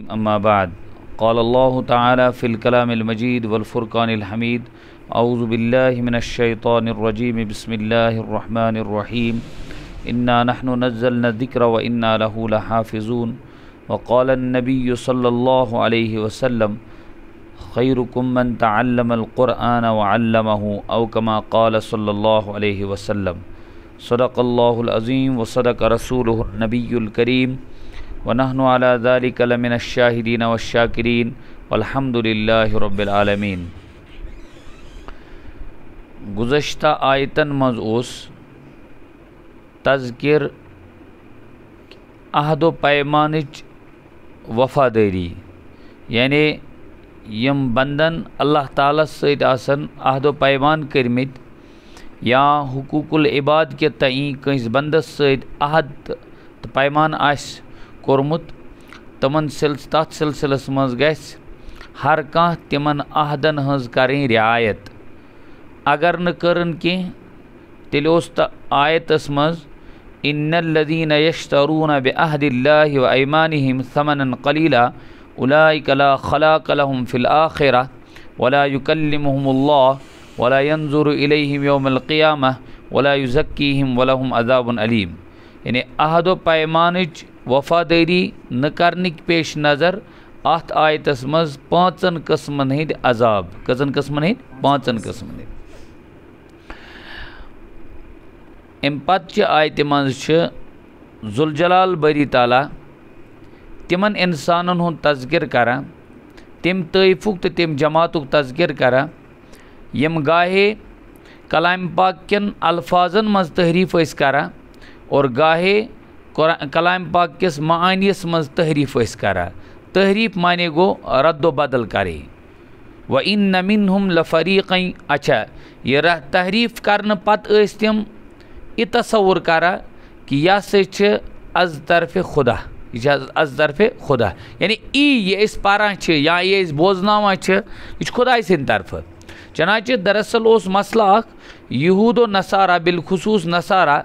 أما بعد قال الله تعالى في الكلام المجيد والفرقان الحميد أعوذ بالله من الشيطان الرجيم بسم الله الرحمن الرحيم إنا نحن نزلنا الذكر وإنا له لحافظون وقال النبي صلى الله عليه وسلم خيركم من تعلم القرآن وعلمه أو كما قال صلى الله عليه وسلم صدق الله العظيم وصدق رسوله النبي الكريم ونحن على ذلك لمن الشاهدين والشاكرين والحمد لله رب العالمين. گزشتہ آیتن مز اوس تذکر عہد و پیمانچ وفاداری، یعنی یم بندن اللہ تعالیٰ سۭتۍ آسن عہد و پیمان کرمت یا حقوق العباد کے تئیں کنس بندس سۭتۍ عہد تو پیمان آس کورمت تمن تَتھ سلسلس مز گژھِ ہر کانٛہہ تمن عہدن ہٕنٛز کرٕنۍ رعایت. اگر نہ کرن کینٛہہ تیٚلہِ اوس آیتس مز ان الذین یشترون بعہد اللہ وایمانہم ثمنا قلیلا اولئک لا خلاق لهم فی الآخرہ ولا یکلمہم اللہ ولا ینظر الیہم یوم القیامہ ولا یزکیہم ولہم عذاب علیم. یعنی عہد و پیمانچ وفاداری نہ کرنک پیش نظر ات آیتس مز پانچن قسمن ہند عذاب. کٔژن قسمن ہند؟ پانچن قسمن ہند. ام پتچہ آیتہِ منٛز چھِ ذوالجلال باری تعالیٰ تمن انسانن ہُنٛد تذکر کران، تم طائفُک تہٕ تم جماعتُک تذکر کران یم گاہے کلام پاک کٮ۪ن الفاظن منٛز تحریف ٲسۍ کران اور گاہے کلام پاک کِس معانیس منٛز تحریف ٲسۍ کران. تحریف مانے گو رد و بدل کرے. وَإِنَّ مِنْهُمْ لَفَرِيقًا. اچھا یہ تحریف کرنہٕ پتہٕ ٲسۍ تِم یہ تصور کران کہ یہ ہسا چھ از طرف خدا، یہ از طرف خدا، یعنی یہ اس پاران چھ یا یہ اس بوزناوان چھ یہ خدای سن طرف. چنانچہ دراصل اس مسئلہ اخ یہود و نصارہ بالخصوص نصارہ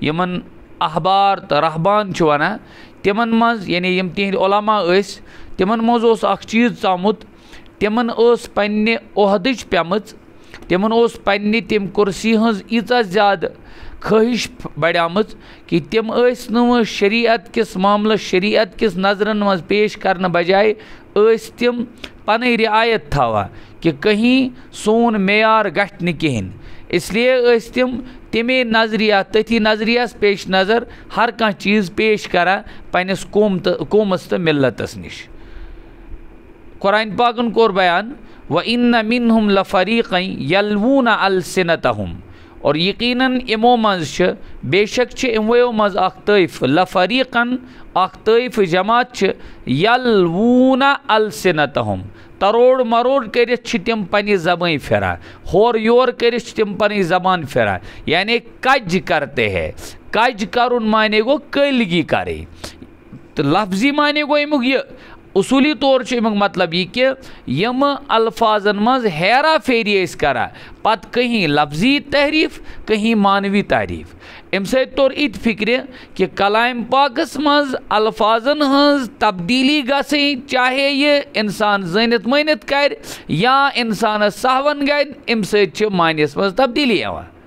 یمن احبار تو رہبان چھ ونان تمن مز، یعنی یم تہند علماء اس تمن مز اس اخ چیز ژامت، تمن اس پنہ عہدچ پیمت، تمن اس پنہ تم کرسی ہز ایژا زیادہ خواہش بڑھامت کہ تم ٲسۍ نہٕ شریعت کس معاملہ شریعت کس نظرن مز پیش کرنے بجائے ٲسۍ تم پنٕنۍ رعایت تھاوان کہ کہیں سون معیار گژھِ نہٕ کہین. اس لیے ٲسۍ تم تمے نظریہ تتھی نظریہس پیش نظر ہر کانٛہہ چیز پیش کران پننس قومس تہٕ ملتس نش. قرآن پاکن کوٚر بیان وَإِنَّ مِنْهُمْ لَفَرِيقًا يَلْوُونَ أَلْسِنَتَهُم. اور یقیناً امو مز بے شک چھ امویو مز اخ طائف لفریقن اخ طائف جماعت چھ یلوون السنتہم تروڑ مروڑ کرت چھ تم پنی زبان پھران، ہور یور کرت چھ تم پنی زبان پھران، یعنی کج کرتے ہیں. کج کرن مانے گو کلگی کرے، تو لفظی مانے گو امیک یہ اصولی طور سے امیک مطلب یہ کہ یم الفاظن مز ہیرا پھیری اس کرا پت کہیں لفظی تحریف کہیں معنوی تعریف. ام سۭتۍ توٚر اِتہِ فکر کہ کلام پاکس مز الفاظن ہز تبدیلی گژھٕنۍ چاہے یہ انسان زٲنِتھ مٲنِتھ کرِ یا انسانس سہون گژھِ ام سۭتۍ چھِ معنیس مز تبدیلی یوان.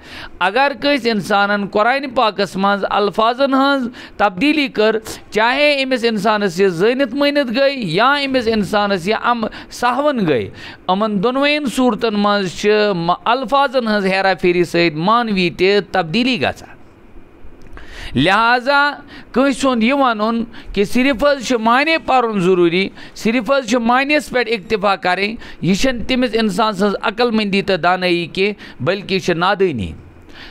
اگر کس انسانن قرآن پاکس مز الفاظن ہز تبدیلی کر چاہے امس انسانس یہ زٲنِتھ مٲنِتھ گئی یا امس انسانس یہ سہون گئی، امن دونوین صورتن مز چھ الفاظن ہز ہیرا پھیری سۭتۍ معنوی تہ تبدیلی گژھان. لہذا کٲنٛسہِ ہُنٛد یہ ونُن کہ صرف حظ چھ معنی پرُن ضروری، صرف حظ چھ معنیس پٮ۪ٹھ اکتفا کرٕنۍ، یہ چھنہٕ تٔمِس انسان سٕنٛز عقل مندی تہٕ دانٲیی کینٛہہ بلکہ یہ چھ نادٲنی.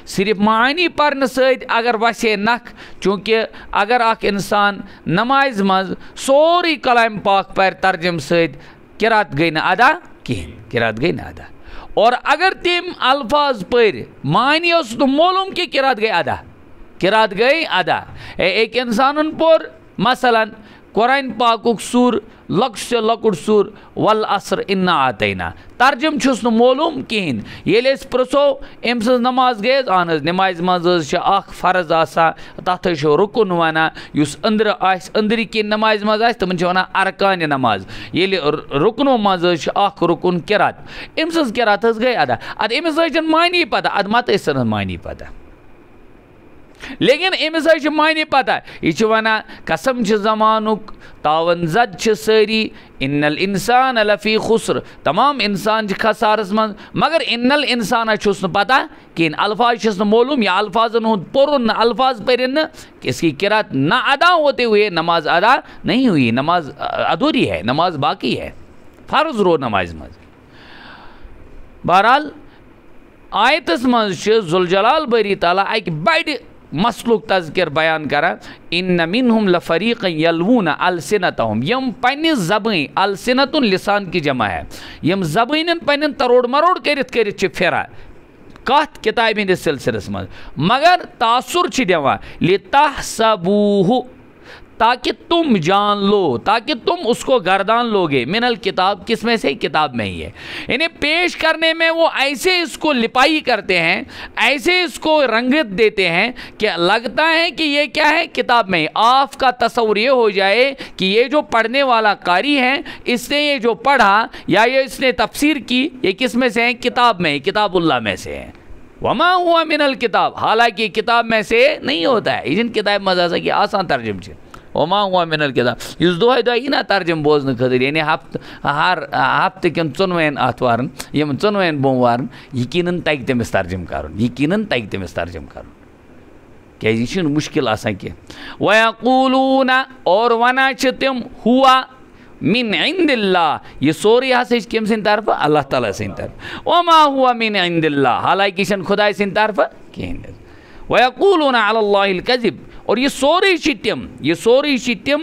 صرف معانی پرنہٕ سۭتۍ اگر وسے نکھ، چونکہ اگر اکھ انسان نمازِ منٛز سورُے کلام پاک پرِ ترجم سۭتۍ قرات گٔے نہٕ ادا کِہیٖنۍ، قرات گٔے نہٕ ادا. اور اگر تم الفاظ پٔرۍ معنی اوس نہٕ معلوم کہ قرات گٔے ادا، قرات گئی ادا. ایک انسان پور مثلا قرآن پاکُک سور لۄکُٹ سے لۄکُٹ سور والعصر انا آتینا ترجم چھُس نہٕ معلوٗم کِہیٖنۍ ییٚلہِ أسۍ پرٛژھو أمۍ سٕنٛز نماز گٔے حظ اہن حظ نمازِ منٛز حظ چھِ اکھ فرض آسان تَتھ حظ چھُ رُکُن وَنان یُس أنٛدرٕ آسہِ أنٛدرٕ کِنۍ نمازِ منٛز آسہِ تِمن چھِ وَنان ارکانہِ نماز ییٚلہِ رُکنو منٛز حظ چھِ اکھ رُکُن قِرات أمۍ سٕنٛز قِرات حظ گٔے ادا اَدٕ أمِس حظ چھَنہٕ معنی پتہ اَدٕ مت ٲسۍ نہٕ معنی پتہ لیکن أمِس حظ چھِ معنی پتہ یہِ چھِ وَنان قسم چھِ زمانُک تاون زد چھِ سٲری ان الانسان لفی خسر تمام انسان چھِ خسارس منٛز مگر ان الانسان چھُس نہٕ پتہ کِہیٖنۍ الفاظ چھِس نہٕ معلوٗم یا الفاظن ہُنٛد پوٚرُن نہٕ الفاظ پٔرِن نہٕ اس کی قرات نہ ادا ہوتے ہوئے نماز ادا نہیں ہوئی نماز ادھوری ہے نماز باقی ہے فرض رو نمازِ منٛز بہرحال آیتس منٛز چھِ ذوالجلال باری تعالیٰ اکہِ بڑِ مسلُک تذکر بیان کران ان منہم لفریقا یلوون السنتہم یم پننہِ زبٲنۍ السنتُن لسان کی جمع ہے یم زبٲنٮ۪ن پننٮ۪ن تروڑ مروڑ کٔرِتھ کٔرِتھ چھِ پھران کتھ کتابہِ ہٕنٛدِس سلسلس منٛز مگر تاثر چھِ دِوان لتحسبوہ تاکہ تم جان لو تاکہ تم اس کو گردان لوگے من الکتاب کس میں سے کتاب میں ہی ہے یعنی پیش کرنے میں وہ ایسے اس کو لپائی کرتے ہیں ایسے اس کو رنگت دیتے ہیں کہ لگتا ہے کہ یہ کیا ہے کتاب میں ہی آپ کا تصور یہ ہو جائے کہ یہ جو پڑھنے والا قاری ہے اس نے یہ جو پڑھا یا یہ اس نے تفسیر کی یہ کس میں سے ہے کتاب میں کتاب اللہ میں سے ہے وما ہوا من الکتاب حالانکہ کتاب میں سے نہیں ہوتا ہے یہ کتاب مزہ کہ آسان ترجم چھِ وما ہوا من الکتاب یُس دۄہے دۄہے یی نا ترجم بوزنہٕ خٲطرٕ یعنی ہر ہفتہٕ کٮ۪ن ژۄنوَیَن آتھوارن یِمن ژۄنوَیَن بوموارن یقیناً تگہِ تٔمِس ترجم کرُن یقیناً تگہِ تٔمِس ترجم کرُن کیازِ یہِ چھُنہٕ مُشکل آسان کینٛہہ ویقوٗلوٗنَ اور وَنان چھِ تِم ہوا من عند اللہ یہ سورُے ہسا چھِ کٔمۍ سٕنٛدِ طرفہٕ اللہ تعالیٰ سٕنٛدِ طرفہٕ وما ہوا من عند اللہ حالانکہ یہِ چھَنہٕ خۄداے سٕنٛدِ طرفہٕ کِہیٖنۍ حظ ویقوٗلوٗنَ علی اللہ الکذب اور یہ سورُے چھِ تِم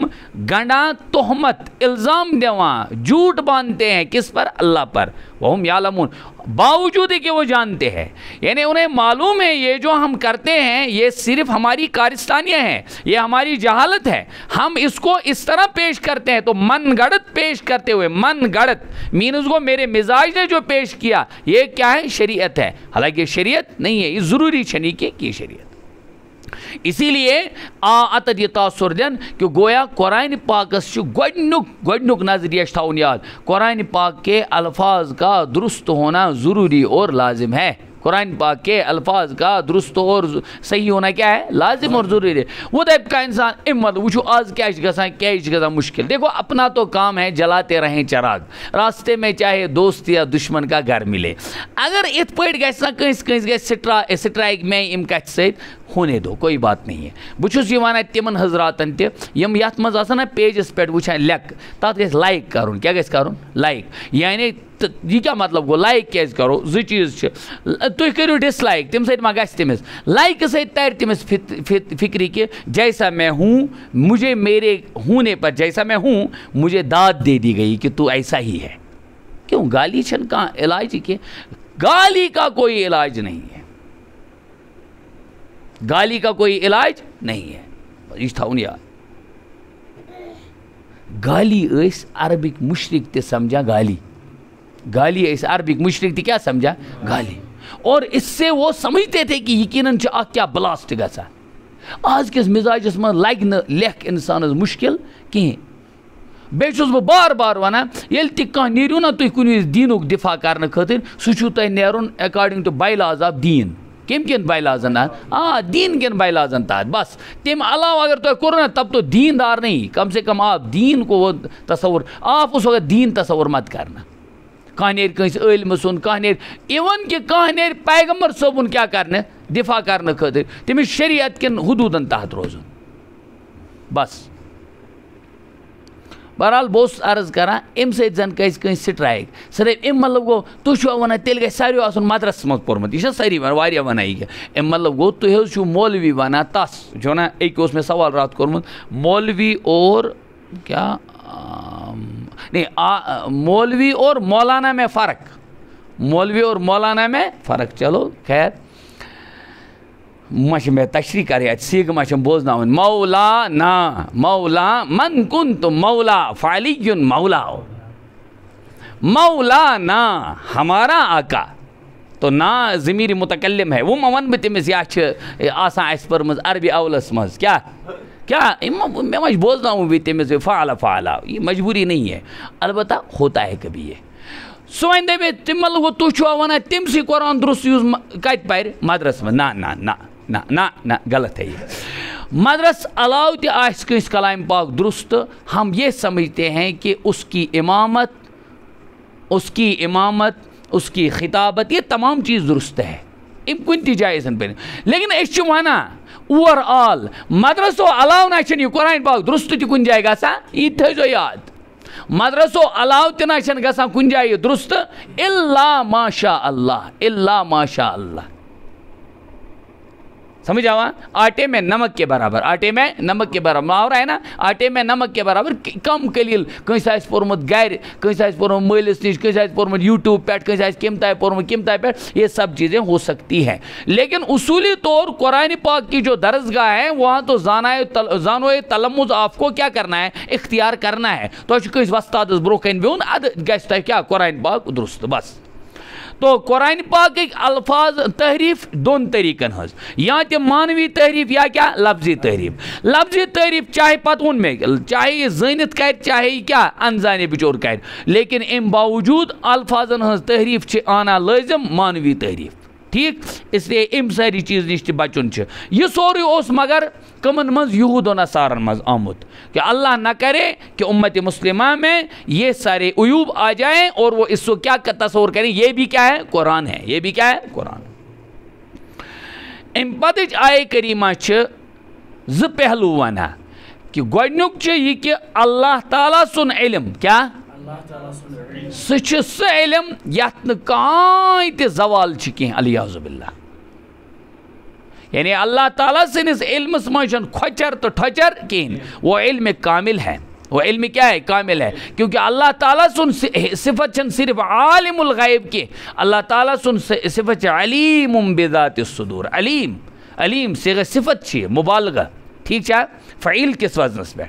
گنڈان تہمت الزام دِوان جھوٹ باندھتے ہیں کس پر اللہ پر وہم یعلمون باوجود کہ وہ جانتے ہیں یعنی انہیں معلوم ہے یہ جو ہم کرتے ہیں یہ صرف ہماری کارستانیاں ہیں یہ ہماری جہالت ہے ہم اس کو اس طرح پیش کرتے ہیں تو من گڑت پیش کرتے ہوئے من گڑت مینز کو میرے مزاج نے جو پیش کیا یہ کیا ہے شریعت ہے حالانکہ شریعت نہیں ہے یہ ضروری چھنی کی شریعت اسی لیے اتت یہ تاثر دین کہ گویا قرآن پاکس گۄڈنیُک نظریہ تھاؤن یاد قرآن پاک کے الفاظ کا درست ہونا ضروری اور لازم ہے قرآن پاک کے الفاظ کا درست اور صحیح ہونا کیا ہے لازم اور ضروری ہے وہ دپ کا انسان وچھو آج کیا گژھان مشکل دیکھو اپنا تو کام ہے جلاتے رہیں چراغ راستے میں چاہے دوست یا دشمن کا گھر ملے اگر ات پٲٹھۍ گژھِ نا کٲنٛسہِ گژھِ سٹرائک میں یم کتھ سۭتۍ ہونے دو کوئی بات نہیں ہے بہٕ چھُس یہِ وَنان تِمن حضراتن تہِ یم یتھ منٛز آسان نا پیجس پٮ۪ٹھ وٕچھان لیکھ تتھ گژھِ لایک کرُن کیٛاہ گژھِ کرُن لایک یعنی یہ کیا مطلب گو لائک کیٛازِ کرو زٕ چیٖز چھِ تُہۍ کٔرِو ڈِس لایک تَمہِ سۭتۍ ما گژھِ تٔمِس لایکہِ سۭتۍ تَرِ تٔمِس فکرِ کہ جیسا میں ہوں مجھے میرے ہونے پر جیسا میں ہوں مجھے داد دے دی گئی کہ تو ایسا ہی ہے کیوں گالی چھن کہاں علاج کہ گالی کا کوئی علاج نہیں ہے گالی کا کوئی علاج نہیں ہے یہ تھاؤن یاد گالی ٲسۍ عربک مشرق تہِ سمجھا گالی ٲسۍ عربک مشرق تہِ کیا سمجھا گالی اور اس سے وہ سمجھتے تھے کہ یقیناً چھُ اکھ کیا بلاسٹ گژھان آز کِس مزاجس منٛز لگہِ نہٕ لیکھ انسانس مشکل کِہیٖنۍ بیٚیہِ چھُس بہٕ بار بار ونان ییٚلہِ تہِ کانٛہہ نیرِو نا تُہۍ کُنہِ وِزِ دیٖنُک دِفاع کرنہٕ خٲطرٕ سُہ چھُو تۄہہِ نیرُن according to bylaws of دیٖن کم کن بائی لازن دین کن بائی لازن تحت بس تم علاوہ اگر تو کرو نا تب تو دین دار نہیں کم سے کم آپ دین کو وہ تصور آپ اس وقت دین تصور مت کرنا کانٛہہ نیرِ کٲنٛسہِ عٲلمہٕ سُنٛد کانٛہہ نیرِ اِوٕن کہِ کانٛہہ نیرِ پیغمبر صٲبُن کیٛاہ کرنہِ دِفاع کرنہٕ خٲطرٕ تٔمِس شریعت کٮ۪ن حدوٗدن تحت روزُن بس بہرحال بہٕ اوسُس عرض کران اَمہِ سۭتۍ زن گژھِ کٲنٛسہِ سٹرایک صرف اَمہِ مطلب گوٚو تُہۍ چھُوا ونان تیٚلہِ گژھِ ساروٕے آسُن مدرسس منٛز پوٚرمُت یہِ چھا سٲری ونان واریاہ ونان یہِ اَمہِ مطلب گوٚو تُہۍ حظ چھِو مولوی ونان تس چھُ ونان أکۍ اوس مےٚ سوال راتھ کوٚرمُت مولوی اور کیا نہیں مولوی اور مولانا میں فرق مولوی اور مولانا میں فرق چلو خیر مش میں تشریح کرے سیگ مشم بوزنا مولا نا مولا من کنت مولا فعلی مولا مولا نا ہمارا آقا تو نا ضمیر متکلم ہے وہ ون بہ تمس یہ آسان اس پرمز عربی اولس مز کیا میں مجھ بوزنا ہوں بھی تمس فعلا فعلا یہ مجبوری نہیں ہے البتہ ہوتا ہے کبھی یہ سو ون دپے تم لوگ تُہۍ ونان تم سی قرآن درست یوز کت پرِ مدرس میں نا نا نا نا نا نا غلط ہے یہ مدرس علاوہ تہ آس کنس کلام پاک درست ہم یہ سمجھتے ہیں کہ اس کی امامت اس کی خطابت یہ تمام چیز درست ہے کن تہ جائے پہ لیکن اس ونان اوور آل مدرسو علاوہ نہ یہ قرآن پاک درست تہ کن جائے گژھان یہ تھٲیزیو یاد مدرسو علاوہ تہ نہ گژھان کن جائے درست الا ماشاء اللہ سمجھ آوا آٹے میں نمک کے برابر محاورہ ہے نا آٹے میں نمک کے برابر کم قلیل کنس آس پورمت گھر کنس آس پورمت مالس نش کنس آس پورمت یوٹیوب پہ کنس آس کم تائے پورمت کم تائے پہ یہ سب چیزیں ہو سکتی ہیں لیکن اصولی طور قرآن پاک کی جو درسگاہ ہے وہاں تو زانوئے تلمز آپ کو کیا کرنا ہے اختیار کرنا ہے تو کنس وستادس برو کن بہن اد گژھِ تۄہہِ کیا قرآن پاک درست بس تو قرآن پاک الفاظ تحریف دون طریقن ہز یا تہ مانوی تحریف یا کیا لفظی تحریف چاہے پتہ ون میں چاہے یہ زانت کر چاہے یہ کیا انزانے بچور کر لیکن ام باوجود الفاظن ہز تحریف چھ آنا لازم مانوی تحریف ٹھیک اس لیے ام ساری چیز نش تہ بچن یہ سوری اس مگر کمن مز یہود و نصارن مز آمت کہ اللہ نہ کرے کہ امت مسلمہ میں یہ سارے عیوب آ جائیں اور وہ اس کو کیا تصور کریں یہ بھی کیا ہے قرآن ہے قرآن ام پتچ آئے کریمہ ز پہلو ونہ کہ گۄڈنیُک چھُ یہ کہ اللہ تعالیٰ سن علم کیا سہ علم یت نہ کانٛہہ تہِ زوال چھ کینٛہہ الیاذ باللہ یعنی اللہ تعالیٰ سنس علمس مجھن کھوچر تو ٹھچر کہیں وہ علم کامل ہے وہ علم کیا ہے کامل ہے کیونکہ اللہ تعالیٰ سن صفت چھن صرف عالم الغیب کی اللہ تعالیٰ سن صفت علیم بذات الصدور علیم صفت چھ مبالغہ ٹھیک چھا فعیل کس وزنس پہ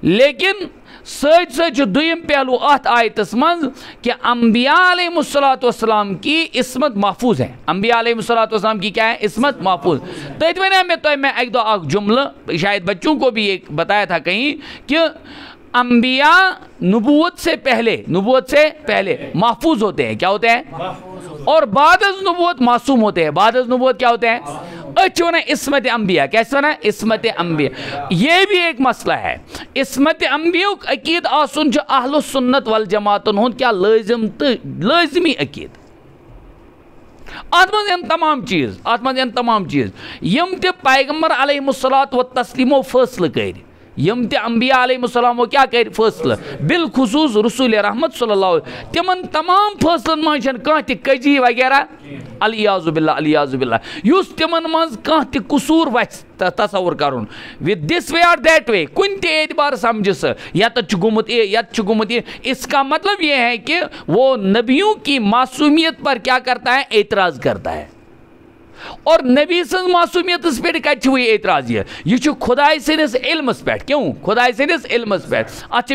لیکن سچ دویم پہلو ات آیتس من کہ انبیاء علیہ السلام کی عصمت محفوظ ہے انبیاء علیہ السلام کی کیا ہے عصمت محفوظ تو ونیا میں ایک دو ایک جملہ شاید بچوں کو بھی ایک بتایا تھا کہیں کہ انبیاء نبوت سے پہلے محفوظ ہوتے ہیں کیا ہوتے ہیں اور بعد از نبوت معصوم ہوتے ہیں بعد از نبوت کیا ہوتے ہیں ونان عصمت انبیاء کیسے ونان عصمت انبیاء یہ بھی ایک مسئلہ ہے عصمت انبیاء عقید آسن اہل السنت والجماعتن ہند کیا لازمی عقید ات من تمام چیز یم تہ پیغمبر علیہ الصلوۃ والتسلیمو فیصلہ کر یم تہ انبیاء علیہ السلام کیا کر فیصلہ بالخصوص رسول رحمت صلی اللہ علیہ تمن تمام فیصلن من چھن کانٛہہ تہ کجی وغیرہ الیاذ باللہ یس تمن من کانٛہہ تہ قصور وچ تصور کرن ود دس وے اور دیٹ وے کن تہ اعتبار سمجھ سہ یت گومت یہ اس کا مطلب یہ ہے کہ وہ نبیوں کی معصومیت پر کیا کرتا ہے اعتراض کرتا ہے اور نبی سن معصومیت پہ کتھ وہ اعتراض یہ خدائے سندس علمس پہ کیوں خدائے سندس علمس پہ ات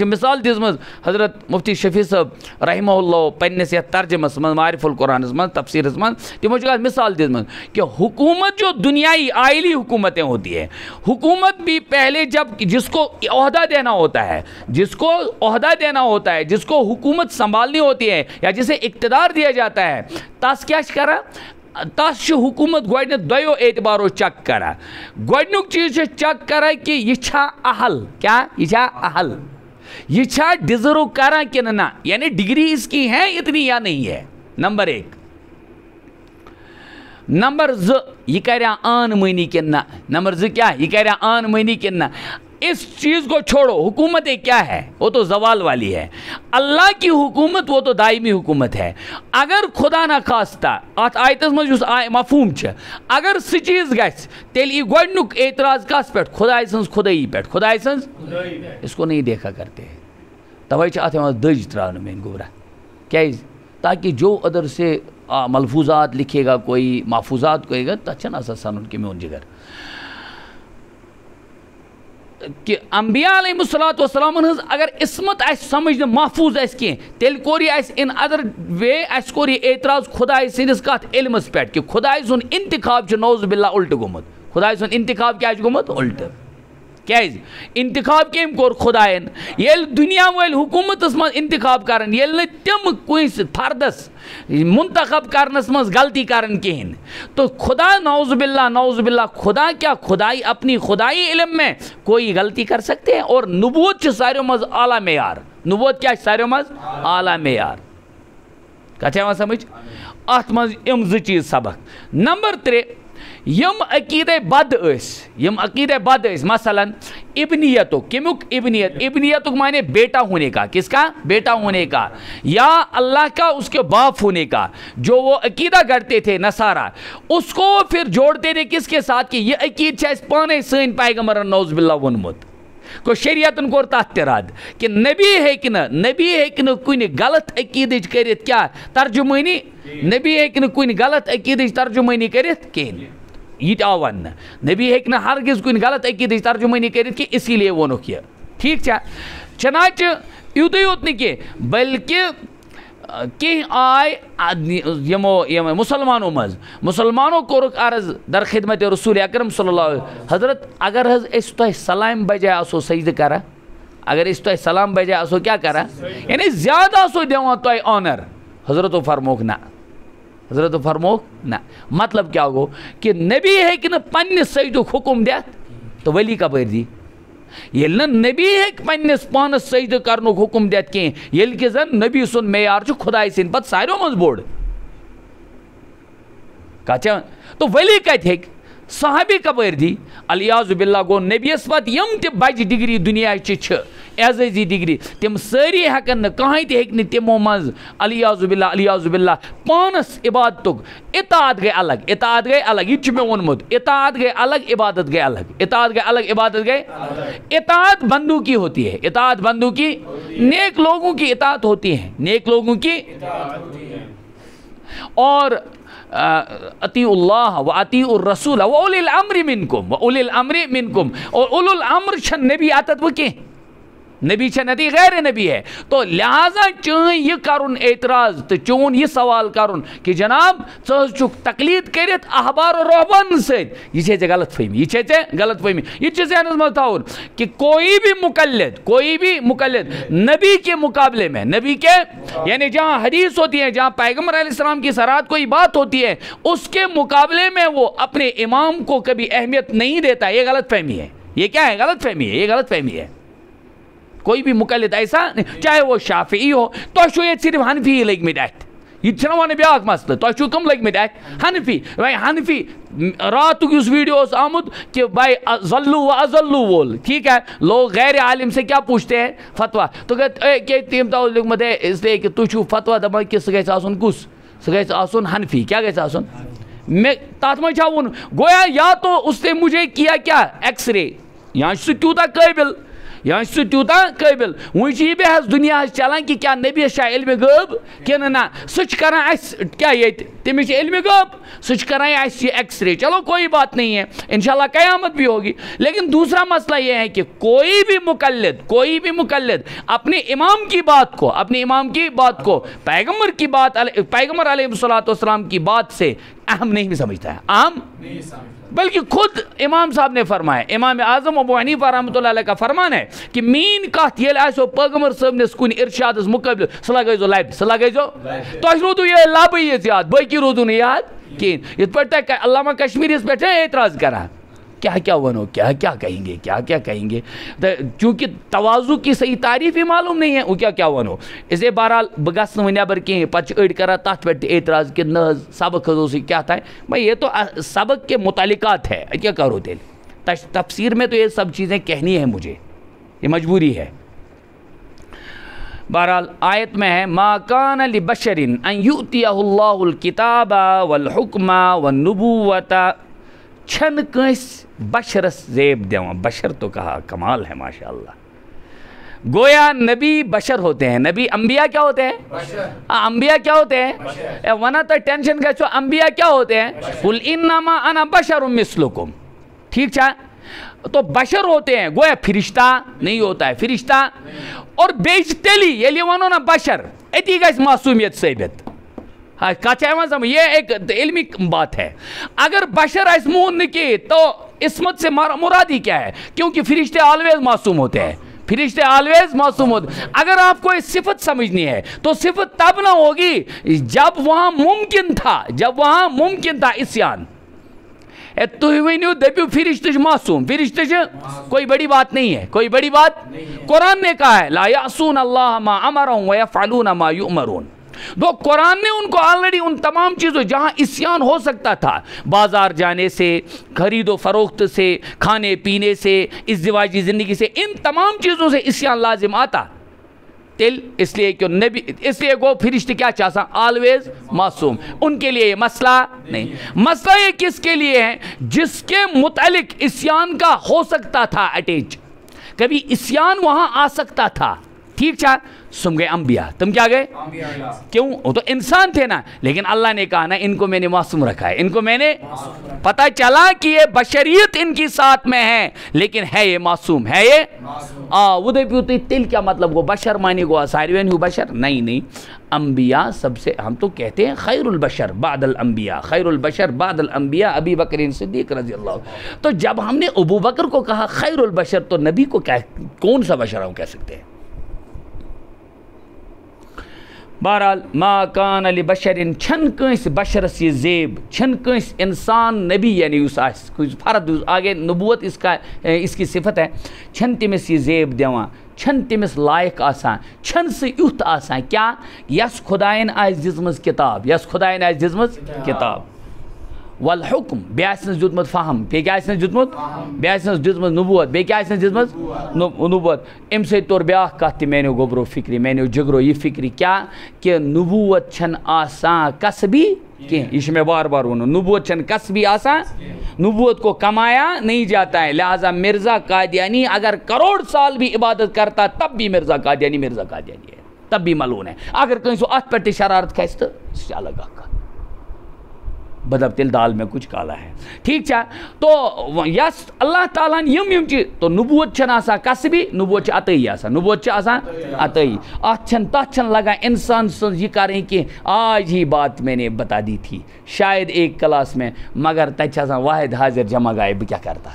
مثال دزمز حضرت مفتی شفیع صاحب رحمہ اللہ پنس یہ ترجمس من معرف القرآنس من تفسیرس من تمو مثال دزمز کہ حکومت جو دنیائی آئلی حکومتیں ہوتی ہیں حکومت بھی پہلے جب جس کو عہدہ دینا ہوتا ہے جس کو حکومت سنبھالنی ہوتی ہے یا جسے اقتدار دیا جاتا ہے تس کیا کرا تس حکومت گۄڈنیٚتھ دۄیو اعتبارو چیک کرا گۄڈنیُک چیز چیک کرا کہ یہ چھا اہل کیا یہ چھا اہل یہ چھا ڈیزرو کرا کہ نہ یعنی ڈگری اس کی ہے اتنی یا نہیں ہے نمبر 1 نمبر 2 یہ کریا آن مانی کہ نہ نمبر 2 کیا یہ کریا آن مانی کہ نہ اس چیز کو چھوڑو حکومت کیا ہے وہ تو زوال والی ہے اللہ کی حکومت وہ تو دائمی حکومت ہے اگر خدا نہ خواستہ ات آیتس مز مفہوم اگر سہ چیز گژھِ تیل یہ گۄڈنیُک اعتراض کس پہ خدائے سٕنٛز خدائی پہ خدائے سٕنٛز اس کو نہیں دیکھا کرتے توے ات دج تراؤن میٲنۍ گوبرا کیازِ تاکہ جو ادھر سے ملفوظات لکھے گا کوئی محفوظات کوئی گا تچھن آسا سنن کہ میون جگر کہ انبیاء علیہ السلام ہز اگر عصمت سمجھ محفوظ کی تیل کور یہ ان ادر وے اس کور یہ اعتراض خدائے سندس کت علمس پہ کہ خدائے سن انتخاب نوز باللہ الٹ گومت خدائے سن انتخاب کیا گومت الٹ کیاز انتخاب کم کور خدائن یل دنیا ول حکومتس من انتخاب کرن یل تم کنس فردس منتخب کرنس من غلطی کرن کہین تو خدا نعوذ باللہ خدا کیا خدائی اپنی خدائی علم میں کوئی غلطی کر سکتے ہیں اور نبوت ساریوں مز اعلیٰ معیار نبوت کیا ساریوں مز اعلیٰ معیار کتھا سمجھ ات مز ام ز چیز سبق نمبر 3 یم عقیدہ بد اس مثلا ابنیتک کمیک ابنیتک مانے بیٹا ہونے کا کس کا بیٹا ہونے کا یا اللہ کا اس کے باپ ہونے کا جو وہ عقیدہ کرتے تھے نصارہ اس کو پھر جوڑتے تھے کس کے ساتھ کہ یہ عقید چھ پانے سین پیغمبر نعوذ باللہ ونمت کو شریعتن کور تات تراد کہ نبی ہیکن کن غلط عقیدچ کرت کیا ترجمانی نبی ہیکن کن غلط عقیدچ ترجمانی کرت کہین یہ آو ون نبی ہیکن ہرگز کن غلط عقیدچ ترجمانی کرت کہ اسی لیے وونک یہ ٹھیک چھا چنانچہ یوت یوت نہ کہ بلکہ کہ آئے یمو مسلمانوں کورک عرض در خدمت رسول اکرم صلی اللہ علیہ وسلم حضرت اگر حض اس تو سلام بجائے آسو سجدہ کرا اگر اس تو سلام بجائے آسو کیا کرا یعنی زیادہ آسو دیوان تو آنر حضرت و فرموک نہ مطلب کیا ہو کہ نبی ہے کہ نہ پنہ سجدہ حکم دیت تو ولی کا بیر دی یل نبی ہیک پنس پانس سجدہ کرن حکم دیت کی یل کہ زن نبی سن معیار خدائے سن پت ساریوں مز بوڑ کچا تو ولی کت ہیک صحابی کپر دی الیاذ باللہ گو نبیس پت یم تہ بج ڈگری دنیا چھ اعزازی ڈگری تم ساری ہیکن نہ کہیں تہ ہیک نہ تمو مز الیاذ باللہ پانس عبادتک اطاعت گئی الگ یہ میں ونمت اطاعت گئی الگ عبادت گئی الگ عبادت گئی اطاعت بندوں کی ہوتی ہے اطاعت بندوں کی نیک لوگوں کی اطاعت ہوتی ہے نیک لوگوں کی اور اطیعوا اللہ و اطیعوا الرسول و اولی الامر منکم اور اولو الامر چھن نبی آتت وہ کی نبی چھن نتی غیر نبی ہے تو لہذا چون یہ کرن اعتراض تو چون یہ سوال کرن کہ جناب چک تقلید کرت احبار و رہبان سے یہ چھے غلط فہمی یہ چھے ذہن میں تھاون کہ کوئی بھی مقلد نبی کے مقابلے میں نبی کے یعنی جہاں حدیث ہوتی ہے جہاں پیغمبر علیہ السلام کی سرات کوئی بات ہوتی ہے اس کے مقابلے میں وہ اپنے امام کو کبھی اہمیت نہیں دیتا یہ غلط فہمی ہے یہ کیا ہے غلط فہمی ہے کوئی بھی مقلد ایسا چاہے وہ شافعی ہو تو یہ صرف حنفی لگ میں ڈیٹ یہ چھنا وانے بیاک مسئلہ تو کم لگ میں ڈیٹ حنفی رات اس ویڈیو اس آمد کہ بھائی ظلو و ازلو وول ٹھیک ہے لوگ غیر عالم سے کیا پوچھتے ہیں فتوہ تو کہ تیم تاؤ لگ مدے اس لئے کہ تو چھو فتوہ دبا کہ سگیس آسن کس سگیس آسن حنفی کیا گیس آسن میں تاتمہ چاہون گویا یا تو اس نے مجھے کیا ایکس رے یہاں سے تیوتا قابل وہی بحث دنیا چلان کہ کیا نبی شاہ علم غیب کہ نہ سچ کران اس کیا یہ تمس علم غیب سچ کران اس یہ ایکس رے چلو کوئی بات نہیں ہے انشاءاللہ قیامت بھی ہوگی لیکن دوسرا مسئلہ یہ ہے کہ کوئی بھی مقلد اپنے امام کی بات کو پیغمبر علیہ السلام کی بات سے اہم نہیں بھی سمجھتا ہے اہم بلکہ خود امام صاحب نے فرمایا امام اعظم ابو حنیفہ رحمۃ اللہ علیہ کا فرمان ہے کہ مین کت یل آسو پیغمبر صاحب نے کن ارشاد مقابل صلاح گیزو لب تو روزو یہ لب یاد باقی روزو نہیں یاد کہین یہ پہ علامہ کشمیری اس پہ اعتراض کرا کیا ونو کیا کہیں گے چونکہ تواضع کی صحیح تعریف ہی معلوم نہیں ہے وہ کیا ونو اسے بہرحال بگس نبر کہیں پچ اڑ کرا تات پہ اعتراض کہ نہ سبق حضوسی کیا تھا بھائی یہ تو سبق کے متعلقات ہے کیا کرو تیل تفسیر میں تو یہ سب چیزیں کہنی ہیں مجھے یہ مجبوری ہے بہرحال آیت میں ہے ما کان لبشر ان یؤتیہ اللہ الکتاب والحکم والنبوۃ چھن کنس بشرس زیب دیوان بشر تو کہا کمال ہے ماشاءاللہ گویا نبی بشر ہوتے ہیں. نبی انبیاء کیا ہوتے ہیں؟ انبیاء کیا ہوتے ہیں؟ ونہ تو ٹینشن کا چھو انبیاء کیا ہوتے ہیں؟ قل انما انا بشر مثلکم. ٹھیک چھا؟ تو بشر ہوتے ہیں, گویا فرشتہ نہیں ہوتا ہے. فرشتہ اور بیچ تیلی یلی ونو نا بشر اتی گیس معصومیت ثابت. ہاں کچھ یہ ایک علمی بات ہے. اگر بشر ایس مون نکی تو عصمت سے مرادی کیا ہے؟ کیونکہ فرشتے آلویز معصوم ہوتے ہیں. فرشتے آلویز معصوم ہوتے ہیں. اگر آپ کو اس صفت سمجھنی ہے تو صفت تب نہ ہوگی جب وہاں ممکن تھا عصیان. تو ونیو دپیو فرشتہ معصوم, فرشتہ کوئی بڑی بات نہیں ہے, کوئی بڑی بات. قرآن نے کہا ہے لا یعصون اللہ ما امرهم ویفعلون ما یؤمرون. تو قرآن نے ان کو آلریڈی ان تمام چیزوں جہاں عصیان ہو سکتا تھا, بازار جانے سے, خرید و فروخت سے, کھانے پینے سے, ازدواجی زندگی سے, ان تمام چیزوں سے عصیان لازم آتا. اس لیے کہ نبی, اس لیے وہ فرشتے کیا چاہتا آلویز معصوم. ان کے لیے یہ مسئلہ نہیں. مسئلہ یہ کس کے لیے ہے؟ جس کے متعلق عصیان کا ہو سکتا تھا اٹیچ, کبھی عصیان وہاں آ سکتا تھا. ٹھیک چھا؟ سم گئے انبیاء. تم کیا گئے؟ کیوں؟ وہ تو انسان تھے نا, لیکن اللہ نے کہا نا ان کو میں نے معصوم رکھا ہے. ان کو میں نے پتہ چلا کہ یہ بشریت ان کی ساتھ میں ہے, لیکن ہے یہ معصوم, ہے یہ وہ دیکھو. تو تل کیا مطلب وہ بشر مانی گو ساروین ہو بشر نہیں. انبیاء سب سے, ہم تو کہتے ہیں خیر البشر بعد الانبیاء, خیر البشر بعد الانبیاء ابی بکر صدیق رضی اللہ. تو جب ہم نے ابو بکر کو کہا خیر البشر تو نبی کو کون سا بشر ہم کہہ سکتے ہیں؟ بہرحال ما کان لبشر چھن کنس بشرس یہ زیب, چھن کنس انسان نبی یعنی اس کچھ فرد آگے نبوت اس کی صفت ہے, چھن تمس یہ زیب دیوان, چھن تمس لائق آسان, چھن سے یوت آسان کیا یس خدائن آس دزمز کتاب, یس خدائن آس دزمز کتاب. والحکم بیٚیہِ آسنس دیُتمُت فہم, بیٚیہِ کیٛاہ آسنس دیُتمُت, بیٚیہِ آسنس دِژمٕژ نبوت, بیٚیہِ کیٛاہ آسنس دِژمٕژ نبوت. اَمہِ سۭتۍ توٚر بیٛاکھ کَتھ تہِ میٛانیو گوبرو فِکرِ, میٛانیو جگرو یہِ فِکرِ کیٛاہ کہ نبوت چھنہٕ آسان قصبی کینٛہہ. یہ میں بار بار ونوں, نبوت چھنہٕ قصبی آسان, نبوت کو کمایا نہیں جاتا ہے. لہٰذا مرزا قادیانی اگر کروڑ سال بھی عبادت کرتا تب بھی مرزا قادیانی ہے, تب بھی ملعون ہے. اگر کہیں سو اتھ پہ تہِ شرارت کھسہِ تہٕ سُہ چھِ الگ اکھ کتھ. بدب تیل دال میں کچھ کالا ہے. ٹھیک چھا؟ تو یس اللہ تعالیٰ یم چیز تو نبوت چھن آسان قصبی, نبوت عطائی آسان, نبوت آسان عطائی. ات چھن تتھ چھن لگا انسان سن یہ کریں کہ آج ہی بات میں نے بتا دی تھی شاید ایک کلاس میں, مگر تتھ آسان واحد حاضر جمع گائے بہ کیا کرتا